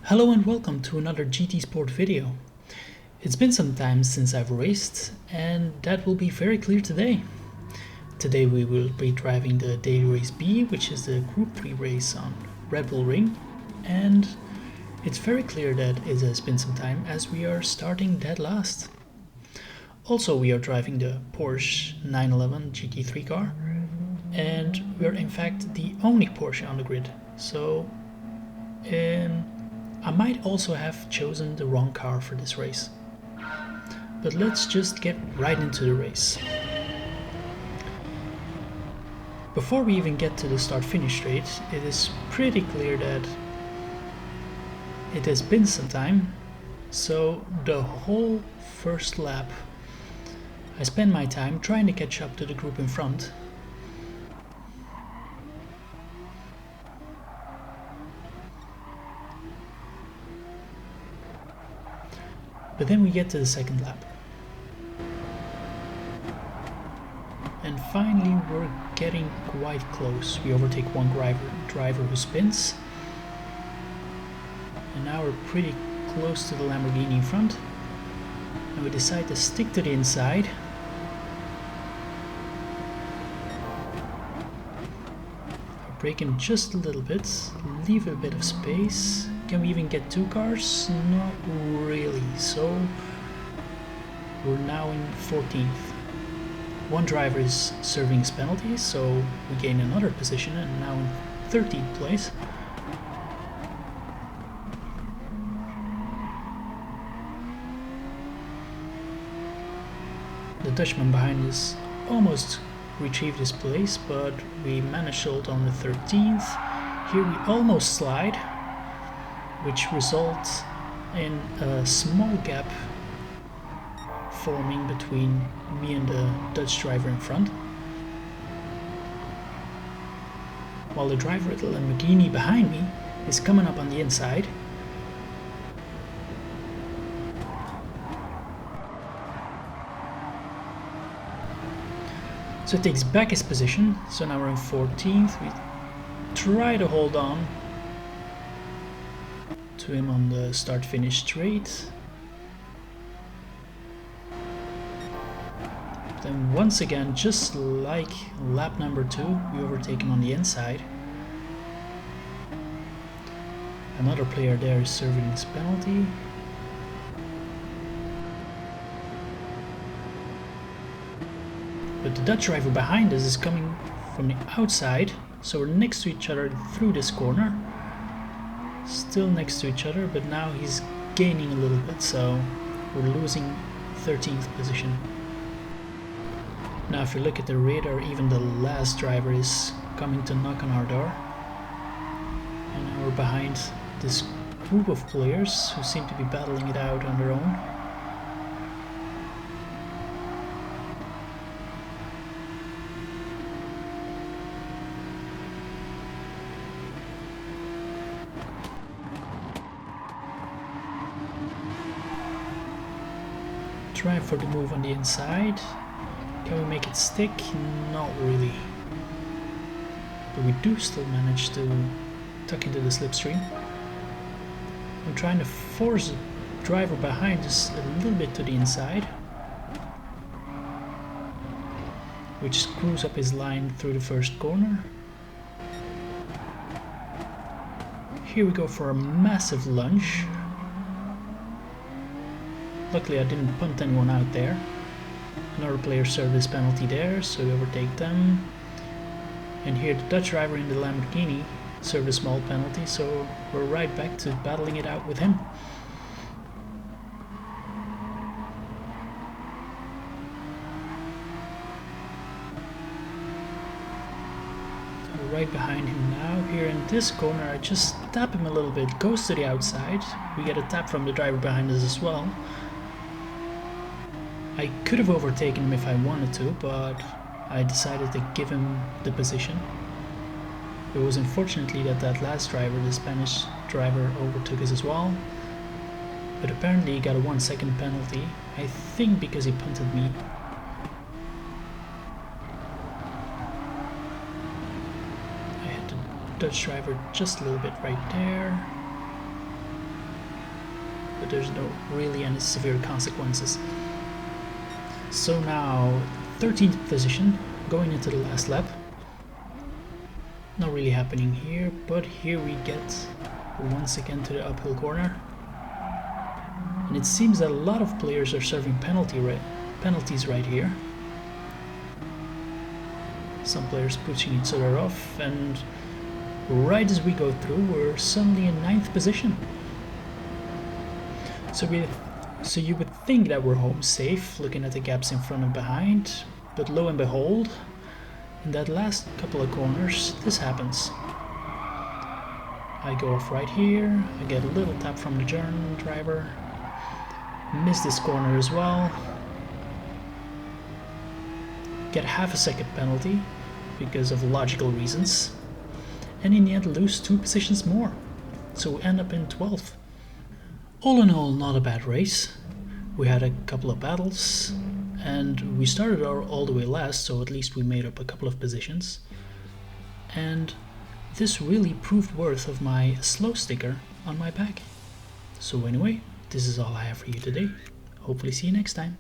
Hello and welcome to another GT Sport video. It's been some time since I've raced, and that will be very clear today. Today we will be driving the Daily Race B, which is the Group 3 race on Red Bull Ring, and it's very clear that it has been some time as we are starting dead last. Also, we are driving the Porsche 911 GT3 car, and we are in fact the only Porsche on the grid, so I might also have chosen the wrong car for this race. But let's just get right into the race. Before we even get to the start-finish straight, it is pretty clear that it has been some time, so the whole first lap I spent my time trying to catch up to the group in front. But then we get to the second lap. And finally we're getting quite close. We overtake one driver who spins. And now we're pretty close to the Lamborghini in front. And we decide to stick to the inside. Brake him just a little bit, leave a bit of space. Can we even get two cars? Not really, so we're now in 14th. One driver is serving his penalty, so we gain another position and now in 13th place. The Dutchman behind us almost retrieved his place, but we managed to hold on the 13th. Here we almost slide, which results in a small gap forming between me and the Dutch driver in front, while the driver at the Lamborghini behind me is coming up on the inside. So it takes back his position, so now we're in 14th. We try to hold on to him on the start-finish straight. Then once again, just like lap number 2, we overtake him on the inside. Another player there is serving his penalty. But the Dutch driver behind us is coming from the outside, so we're next to each other through this corner. Still next to each other, but now he's gaining a little bit, so we're losing 13th position. Now if you look at the radar, even the last driver is coming to knock on our door. And now we're behind this group of players who seem to be battling it out on their own. Try for the move on the inside. Can we make it stick? Not really. But we do still manage to tuck into the slipstream. I'm trying to force the driver behind us a little bit to the inside, which screws up his line through the first corner. Here we go for a massive lunge. Luckily I didn't punt anyone out there. Another player served his penalty there, so we overtake them. And here the Dutch driver in the Lamborghini served a small penalty, so we're right back to battling it out with him. So we're right behind him now. Here in this corner I just tap him a little bit, goes to the outside. We get a tap from the driver behind us as well. I could have overtaken him if I wanted to, but I decided to give him the position. It was unfortunately that last driver, the Spanish driver, overtook us as well. But apparently he got a 1 second penalty, I think because he punted me. I hit the Dutch driver just a little bit right there. but there's no really any severe consequences. So now 13th position, going into the last lap. Not really happening here, but here we get once again to the uphill corner. And it seems that a lot of players are serving penalties right here. Some players pushing each other off, and right as we go through, we're suddenly in 9th position. So you would think that we're home safe, looking at the gaps in front and behind, but lo and behold, in that last couple of corners, this happens. I go off right here, I get a little tap from the German driver, miss this corner as well, get half a second penalty because of logical reasons, and in the end lose 2 positions more, so we end up in 12th. All in all, not a bad race. We had a couple of battles, and we started all the way last, so at least we made up a couple of positions. And this really proved worth of my slow sticker on my back. So anyway, this is all I have for you today. Hopefully see you next time.